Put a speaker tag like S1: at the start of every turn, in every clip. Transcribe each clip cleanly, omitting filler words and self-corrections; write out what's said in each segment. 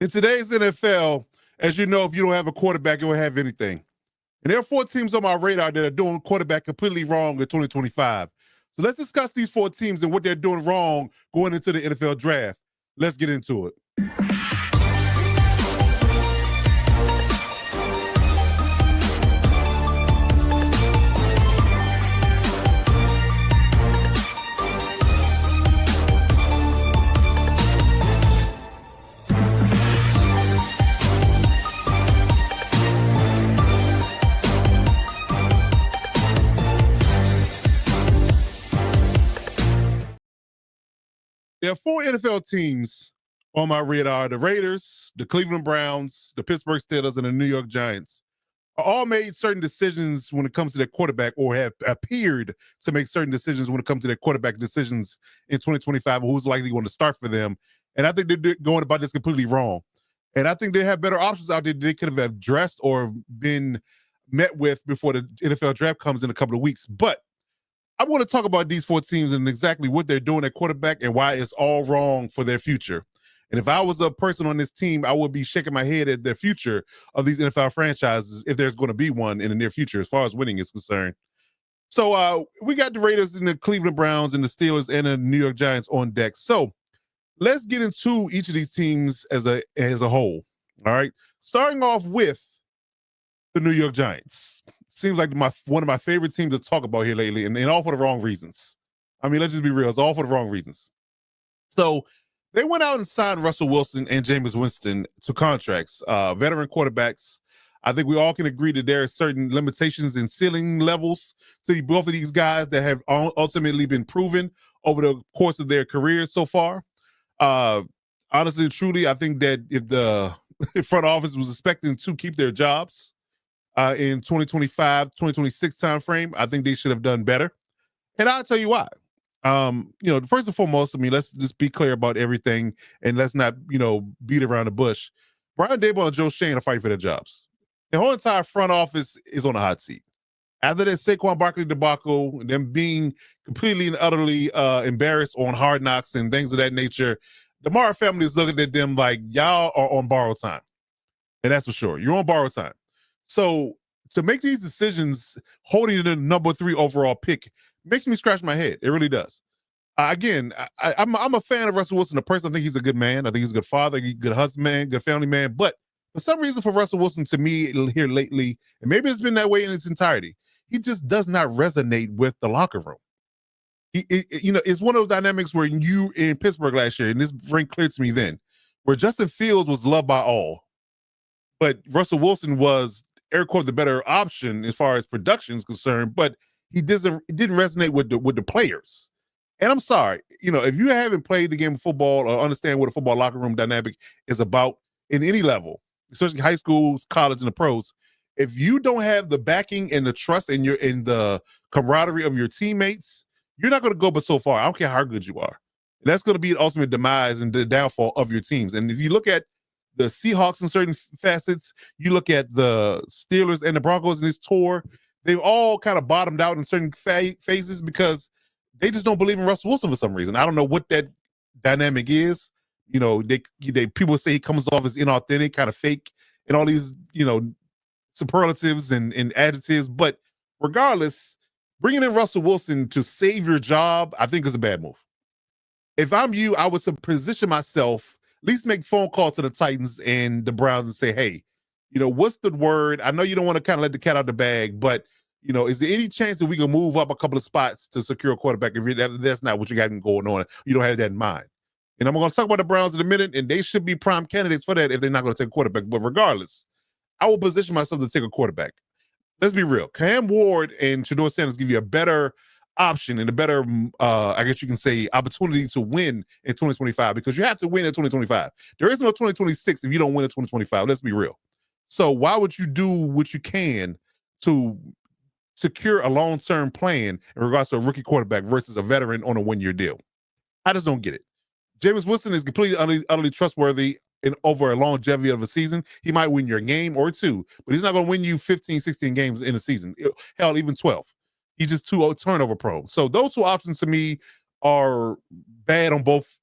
S1: In today's NFL, as you know, if you don't have a quarterback, you don't have anything. And there are 4 teams on my radar that are doing quarterback completely wrong in 2025. So let's discuss these 4 teams and what they're doing wrong going into the NFL draft. Let's get into it. There are 4 NFL teams on my radar: the Raiders, the Cleveland Browns, the Pittsburgh Steelers, and the New York Giants. All made certain decisions when it comes to their quarterback, or have appeared to make certain decisions when it comes to their quarterback decisions in 2025, who's likely going to start for them. And I think they're going about this completely wrong. And I think they have better options out there that they could have addressed or been met with before the NFL draft comes in a couple of weeks. But I want to talk about these 4 teams and exactly what they're doing at quarterback and why it's all wrong for their future. And if I was a person on this team, I would be shaking my head at the future of these NFL franchises, if there's going to be one in the near future, as far as winning is concerned. So we got the Raiders and the Cleveland Browns and the Steelers and the New York Giants on deck. So let's get into each of these teams as a whole. All right. Starting off with the New York Giants. Seems like one of my favorite teams to talk about here lately, and all for the wrong reasons. I mean, let's just be real. It's all for the wrong reasons. So they went out and signed Russell Wilson and Jameis Winston to contracts, veteran quarterbacks. I think we all can agree that there are certain limitations and ceiling levels to both of these guys that have ultimately been proven over the course of their careers so far. Honestly and truly, I think that if the front office was expecting to keep their jobs in 2025, 2026 timeframe, I think they should have done better. And I'll tell you why. First and foremost, I mean, let's just be clear about everything and let's not, beat around the bush. Brian Daboll and Joe Shane are fighting for their jobs. The whole entire front office is on a hot seat. After that Saquon Barkley debacle, them being completely and utterly embarrassed on Hard Knocks and things of that nature, the Mara family is looking at them like, y'all are on borrowed time. And that's for sure. You're on borrowed time. So to make these decisions, holding the number 3 overall pick makes me scratch my head. It really does. I'm a fan of Russell Wilson, a person. I think he's a good man. I think he's a good father, good husband, good family man. But for some reason, for Russell Wilson, to me here lately, and maybe it's been that way in its entirety, he just does not resonate with the locker room. It's one of those dynamics where you in Pittsburgh last year, and this rang clear to me then, where Justin Fields was loved by all, but Russell Wilson was, air quote, the better option as far as production is concerned, but it didn't resonate with the players. And I'm sorry, if you haven't played the game of football or understand what a football locker room dynamic is about in any level, especially high schools, college, and the pros, if you don't have the backing and the trust and the camaraderie of your teammates, you're not going to go but so far. I don't care how good you are. And that's going to be the ultimate demise and the downfall of your teams. And if you look at the Seahawks in certain facets, you look at the Steelers and the Broncos in this tour, they've all kind of bottomed out in certain phases because they just don't believe in Russell Wilson for some reason. I don't know what that dynamic is. They people say he comes off as inauthentic, kind of fake, and all these, superlatives and adjectives. But regardless, bringing in Russell Wilson to save your job, I think is a bad move. If I'm you, I would position myself, at least make phone call to the Titans and the Browns and say, hey, what's the word? I know you don't want to kind of let the cat out of the bag, but, is there any chance that we can move up a couple of spots to secure a quarterback if that's not what you got going on? You don't have that in mind. And I'm going to talk about the Browns in a minute, and they should be prime candidates for that if they're not going to take a quarterback. But regardless, I will position myself to take a quarterback. Let's be real. Cam Ward and Shedeur Sanders give you a better option and a better, I guess you can say, opportunity to win in 2025, because you have to win in 2025. There is no 2026 if you don't win in 2025. Let's be real. So why would you do what you can to secure a long-term plan in regards to a rookie quarterback versus a veteran on a 1-year deal? I just don't get it. Jameis Winston is completely utterly trustworthy over a longevity of a season. He might win your game or 2, but he's not going to win you 15, 16 games in a season. Hell, even 12. He's just too turnover prone. So those 2 options to me are bad on both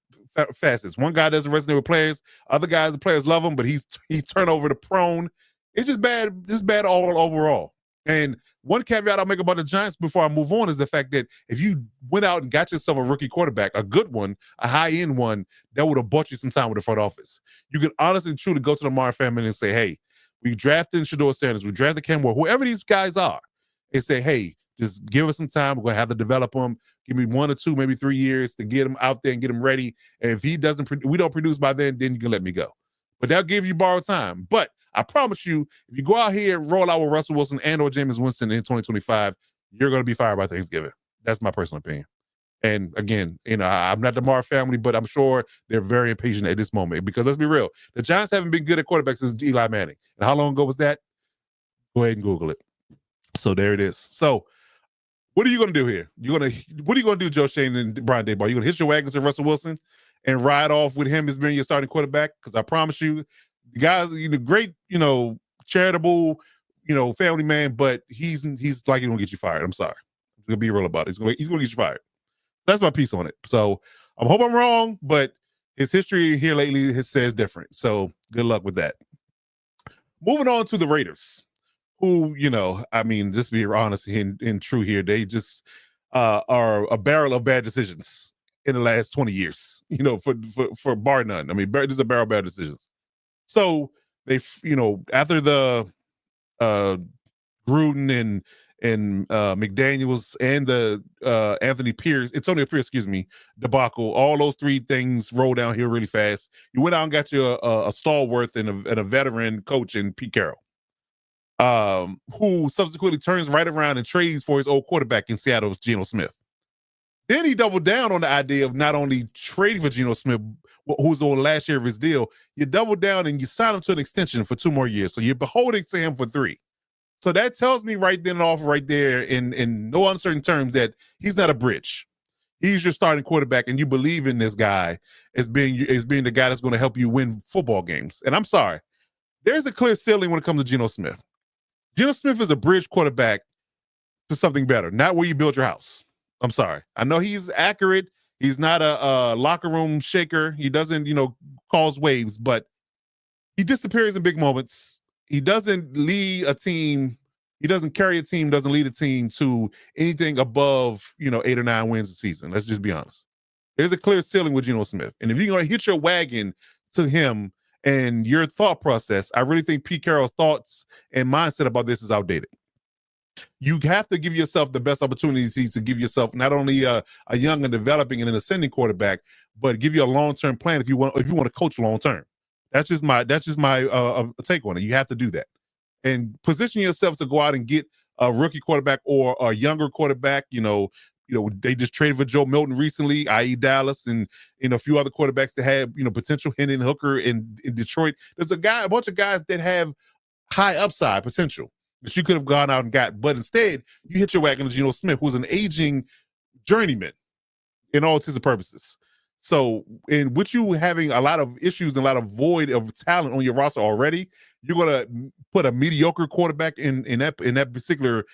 S1: facets. One guy doesn't resonate with players. Other guys, the players love him, but he's turnover to prone. It's just bad. It's bad all overall. And one caveat I'll make about the Giants before I move on is the fact that if you went out and got yourself a rookie quarterback, a good one, a high-end one, that would have bought you some time with the front office. You could honestly and truly go to the Martin family and say, hey, we drafted Shador Sanders, we drafted Cam Ward, whoever these guys are, and say, hey, just give us some time. We're going to have to develop them. Give me 1 or 2, maybe 3 years to get him out there and get him ready. And if we don't produce by then you can let me go. But that'll give you borrowed time. But I promise you, if you go out here and roll out with Russell Wilson and or Jameis Winston in 2025, you're going to be fired by Thanksgiving. That's my personal opinion. And again, I'm not the Marr family, but I'm sure they're very impatient at this moment because let's be real. The Giants haven't been good at quarterbacks since Eli Manning. And how long ago was that? Go ahead and Google it. So there it is. So what are you going to do here? What are you going to do, Joe Shane and Brian Daboll? Are you going to hitch your wagon to Russell Wilson and ride off with him as being your starting quarterback? Because I promise you, the guy's great, charitable, family man, but he's likely going to get you fired. I'm sorry. I'm going to be real about it. He's going to get you fired. That's my piece on it. So I hope I'm wrong, but his history here lately says different. So good luck with that. Moving on to the Raiders, who, just to be honest and true here, they just are a barrel of bad decisions in the last 20 years, for bar none. I mean, this is a barrel of bad decisions. So they, after the Gruden and McDaniels and the Antonio Pierce, debacle, all those 3 things roll downhill really fast. You went out and got you a stalwart and a veteran coach in Pete Carroll, who subsequently turns right around and trades for his old quarterback in Seattle's Geno Smith. Then he doubled down on the idea of not only trading for Geno Smith, who's on the last year of his deal, you double down and you sign him to an extension for 2 more years. So you're beholding to him for 3. So that tells me right then and off right there in no uncertain terms that he's not a bridge. He's your starting quarterback, and you believe in this guy as being the guy that's going to help you win football games. And I'm sorry, there's a clear ceiling when it comes to Geno Smith. Geno Smith is a bridge quarterback to something better, not where you build your house. I'm sorry. I know he's accurate. He's not a locker room shaker. He doesn't, cause waves, but he disappears in big moments. He doesn't lead a team. He doesn't carry a team, doesn't lead a team to anything above, 8 or 9 wins a season. Let's just be honest. There's a clear ceiling with Geno Smith. And if you're going to hit your wagon to him and your thought process, I really think Pete Carroll's thoughts and mindset about this is outdated. You have to give yourself the best opportunity to give yourself not only a young and developing and an ascending quarterback, but give you a long-term plan if you want to coach long-term. That's just my take on it. You have to do that and position yourself to go out and get a rookie quarterback or a younger quarterback. They just traded for Joe Milton recently, i.e. Dallas, and a few other quarterbacks that have potential. Hendon Hooker in Detroit. There's a bunch of guys that have high upside potential that you could have gone out and got, but instead you hit your wagon to Geno Smith, who's an aging journeyman in all intents and purposes. So, in which you having a lot of issues and a lot of void of talent on your roster already, you're gonna put a mediocre quarterback in that particular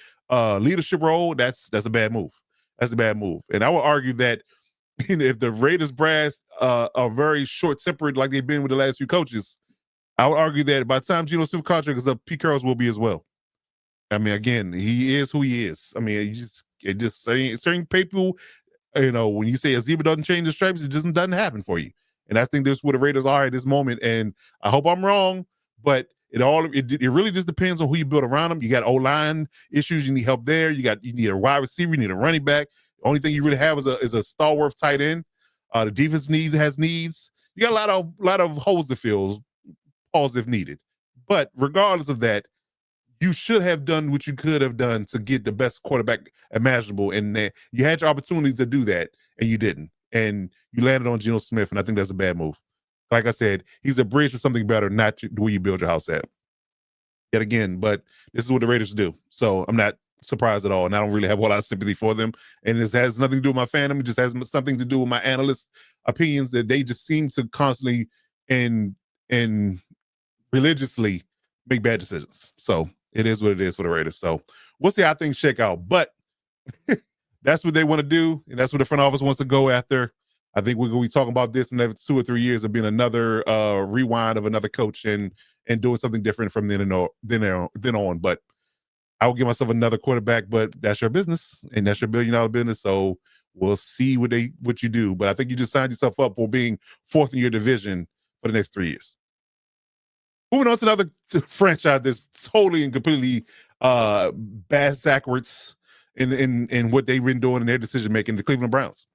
S1: leadership role. That's a bad move. That's a bad move. And I would argue that if the Raiders brass are very short-tempered like they've been with the last few coaches, I would argue that by the time Geno Smith contract is up, Pete Carroll's will be as well. I mean, again, he is who he is. I mean, it just saying certain people, when you say a zebra doesn't change the stripes, it just doesn't happen for you. And I think that's where the Raiders are at this moment. And I hope I'm wrong, but it really just depends on who you build around them. You got O-line issues, you need help there. You need a wide receiver, you need a running back. The only thing you really have is a stalwart tight end. The defense has needs. You got a lot of holes to fill, pause if needed. But regardless of that, you should have done what you could have done to get the best quarterback imaginable. And you had your opportunities to do that, and you didn't. And you landed on Geno Smith, and I think that's a bad move. Like I said, he's a bridge to something better, not where you build your house at. Yet again, but this is what the Raiders do. So I'm not surprised at all, and I don't really have a lot of sympathy for them. And this has nothing to do with my fandom. It just has something to do with my analysts' opinions that they just seem to constantly and religiously make bad decisions. So it is what it is for the Raiders. So we'll see how things shake out. But that's what they want to do, and that's what the front office wants to go after. I think we're going to be talking about this in the next 2 or 3 years of being another rewind of another coach and doing something different from then on. But I will give myself another quarterback, but that's your business and that's your $1 billion business. So we'll see what you do. But I think you just signed yourself up for being fourth in your division for the next 3 years. Moving on to another franchise that's totally and completely backwards in what they've been doing in their decision making, the Cleveland Browns.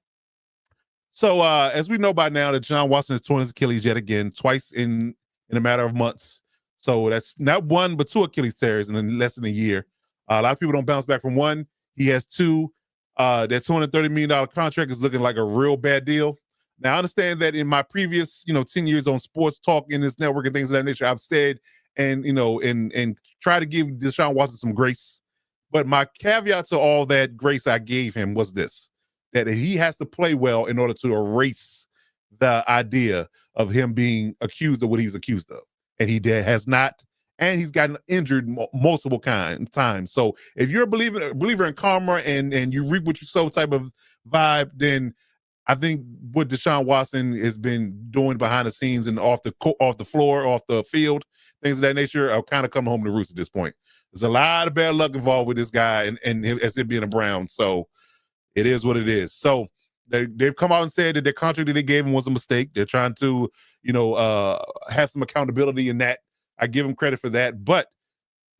S1: So as we know by now that John Watson has torn his Achilles yet again, twice in a matter of months. So that's not one but two Achilles tears in less than a year. A lot of people don't bounce back from one. He has two. That $230 million contract is looking like a real bad deal. Now I understand that in my previous 10 years on sports talk in this network and things of that nature, I've said and try to give Deshaun Watson some grace. But my caveat to all that grace I gave him was this: that he has to play well in order to erase the idea of him being accused of what he's accused of. And he has not. And he's gotten injured multiple times. So if you're a believer in karma and you reap what you sow type of vibe, then I think what Deshaun Watson has been doing behind the scenes and off the floor, off the field, things of that nature, are kind of coming home to roost at this point. There's a lot of bad luck involved with this guy and as it being a Brown. So it is what it is. So they've come out and said that their contract that they gave him was a mistake. They're trying to, have some accountability in that. I give them credit for that. But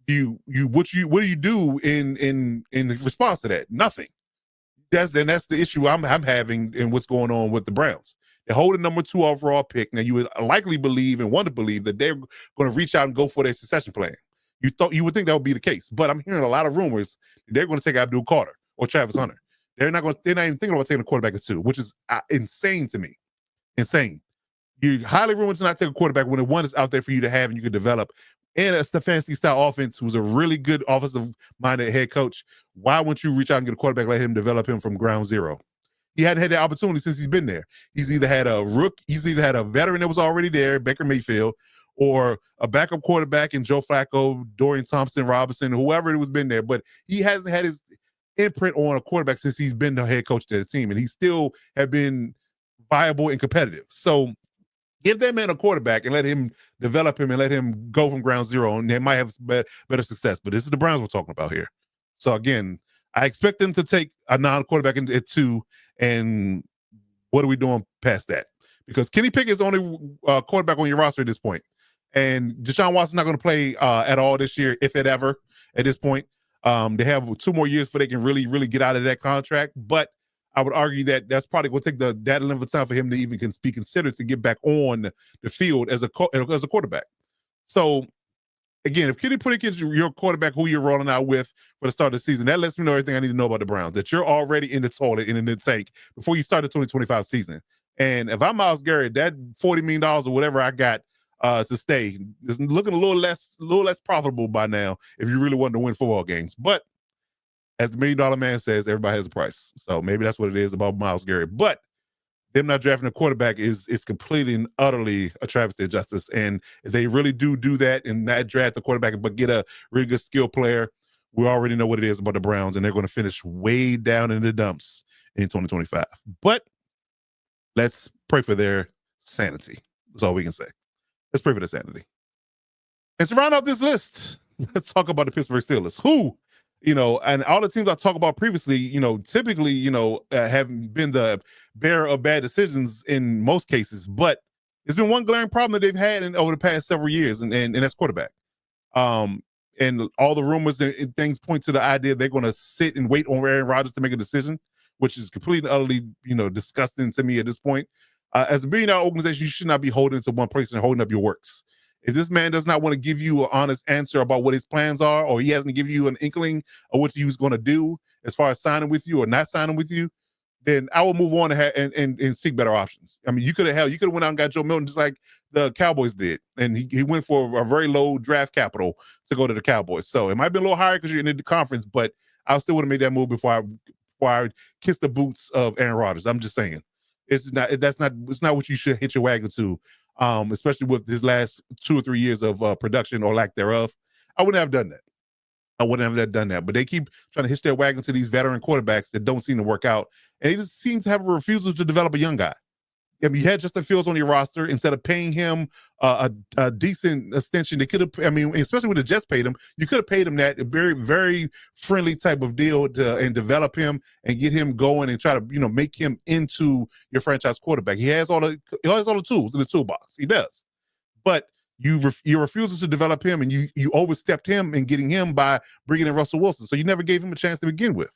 S1: what do you do in response to that? Nothing. That's the issue I'm having in what's going on with the Browns. They hold the number 2 overall pick. Now you would likely believe and want to believe that they're going to reach out and go for their succession plan. You would think that would be the case, but I'm hearing a lot of rumors that they're going to take Abdul Carter or Travis Hunter. They're not even thinking about taking a quarterback or two, which is insane to me. Insane. You highly rumored to not take a quarterback when the one is out there for you to have and you could develop. And a Stefanski style offense, who's a really good offensive minded head coach. Why wouldn't you reach out and get a quarterback, let him develop him from ground zero? He hadn't had that opportunity since he's been there. He's either had a veteran that was already there, Baker Mayfield, or a backup quarterback in Joe Flacco, Dorian Thompson, Robinson, whoever it was been there. But he hasn't had his imprint on a quarterback since he's been the head coach of the team, and he still have been viable and competitive. So give that man a quarterback and let him develop him and let him go from ground zero, and they might have better success. But this is the Browns we're talking about here. So again, I expect them to take a non-quarterback at 2, and what are we doing past that? Because Kenny Pickett's the only quarterback on your roster at this point. And Deshaun Watson's not going to play at all this year, if it ever, at this point. They have 2 more years before they can really, really get out of that contract. But I would argue that that's probably going to take that length of time for him to even be considered to get back on the field as a quarterback. So again, if Kenny Pickett is your quarterback who you're rolling out with for the start of the season, that lets me know everything I need to know about the Browns, that you're already in the toilet and in the tank before you start the 2025 season. And if I'm Myles Garrett, that $40 million or whatever I got to stay is looking a little less profitable by now if you really want to win football games. But as the $1 million man says, everybody has a price. So maybe that's what it is about Myles Garrett. But them not drafting a quarterback is completely and utterly a travesty of justice. And if they really do that and not draft a quarterback but get a really good skill player, we already know what it is about the Browns, and they're going to finish way down in the dumps in 2025. But let's pray for their sanity. That's all we can say. Let's pray for their sanity. And to round out this list, let's talk about the Pittsburgh Steelers, who, and all the teams I talked about previously, typically, have been the bearer of bad decisions in most cases. But there's been one glaring problem that they've had over the past several years, and that's quarterback. And all the rumors and things point to the idea they're going to sit and wait on Aaron Rodgers to make a decision, which is completely and utterly, disgusting to me at this point. As a billion-dollar organization, you should not be holding to one place and holding up your works. If this man does not want to give you an honest answer about what his plans are, or he hasn't given you an inkling of what he was going to do as far as signing with you or not signing with you, then I will move on and seek better options. I mean, you could have went out and got Joe Milton just like the Cowboys did, and he went for a very low draft capital to go to the Cowboys. So it might be a little higher because you're in the conference, but I still would have made that move before I kiss the boots of Aaron Rodgers. I'm just saying, it's not what you should hitch your wagon to. Especially with his last 2 or 3 years of production or lack thereof. I wouldn't have done that. But they keep trying to hitch their wagon to these veteran quarterbacks that don't seem to work out. And they just seem to have a refusal to develop a young guy. I mean, you had Justin Fields on your roster. Instead of paying him a decent extension, they could have. I mean, especially when the Jets paid him, you could have paid him that very, very friendly type of deal and develop him and get him going and try to make him into your franchise quarterback. He has all the tools in the toolbox. He does, but you refused to develop him, and you overstepped him in getting him by bringing in Russell Wilson. So you never gave him a chance to begin with.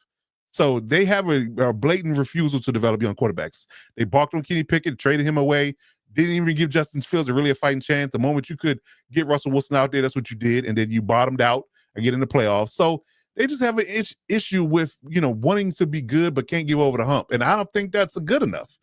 S1: So they have a blatant refusal to develop young quarterbacks. They balked on Kenny Pickett, traded him away, didn't even give Justin Fields a fighting chance. The moment you could get Russell Wilson out there, that's what you did, and then you bottomed out and get in the playoffs. So they just have an issue with wanting to be good but can't give over the hump, and I don't think that's good enough.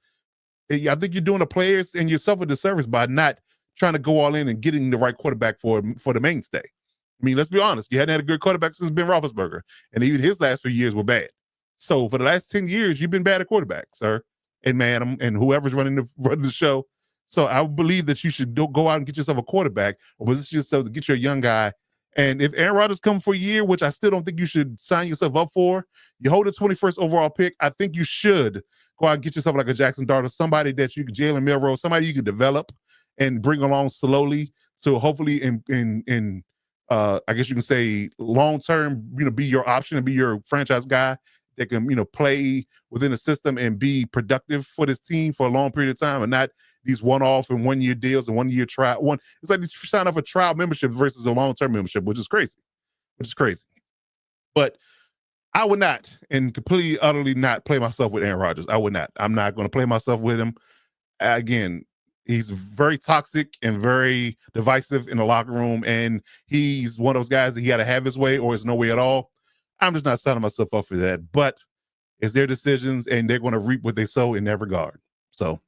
S1: I think you're doing the players and yourself a disservice by not trying to go all in and getting the right quarterback for the mainstay. I mean, let's be honest. You hadn't had a good quarterback since Ben Roethlisberger, and even his last few years were bad. So for the last 10 years, you've been bad at quarterback, sir, and madam, and whoever's running the show. So I believe that you should go out and get yourself a quarterback, or position yourself to get you a young guy. And if Aaron Rodgers comes for a year, which I still don't think you should sign yourself up for, you hold the 21st overall pick. I think you should go out and get yourself like a Jackson Dart, somebody that you could Jalen Milroe, somebody you can develop and bring along slowly. So hopefully in I guess you can say long term, be your option and be your franchise guy that can, play within the system and be productive for this team for a long period of time, and not these one-off and one-year deals and one-year trial. It's like you sign up for trial membership versus a long-term membership, which is crazy. But I would not, and completely, utterly not play myself with Aaron Rodgers. I would not. I'm not going to play myself with him. Again, he's very toxic and very divisive in the locker room, and he's one of those guys that he got to have his way or it's no way at all. I'm just not signing myself up for that. But it's their decisions, and they're going to reap what they sow in that regard. So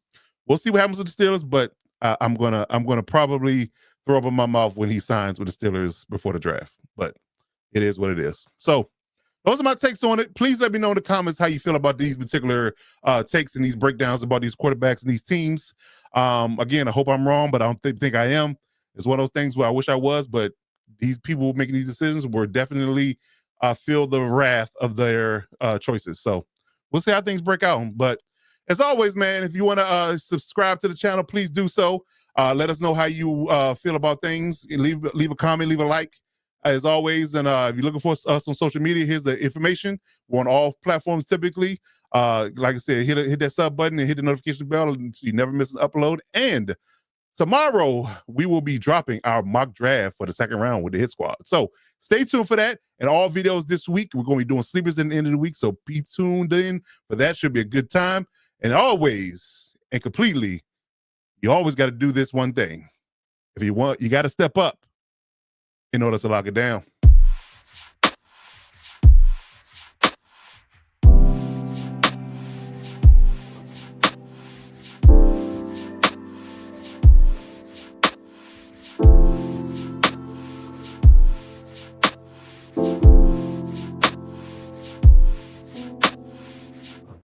S1: we'll see what happens with the Steelers. But I'm gonna probably throw up in my mouth when he signs with the Steelers before the draft. But it is what it is. So those are my takes on it. Please let me know in the comments how you feel about these particular takes and these breakdowns about these quarterbacks and these teams. Again, I hope I'm wrong, but I don't think I am. It's one of those things where I wish I was, but these people making these decisions were definitely feel the wrath of their choices. So we'll see how things break out. But as always, man, if you want to subscribe to the channel, please do so. Let us know how you feel about things. Leave a comment, leave a like. As always, and if you're looking for us on social media, here's the information. We're on all platforms typically. Like I said, hit that sub button and hit the notification bell so you never miss an upload. And tomorrow, we will be dropping our mock draft for the second round with the Hit Squad. So stay tuned for that. And all videos this week, we're going to be doing sleepers at the end of the week. So be tuned in for that. Should be a good time. And always and completely, you always got to do this one thing. If you want, you got to step up in order to lock it down.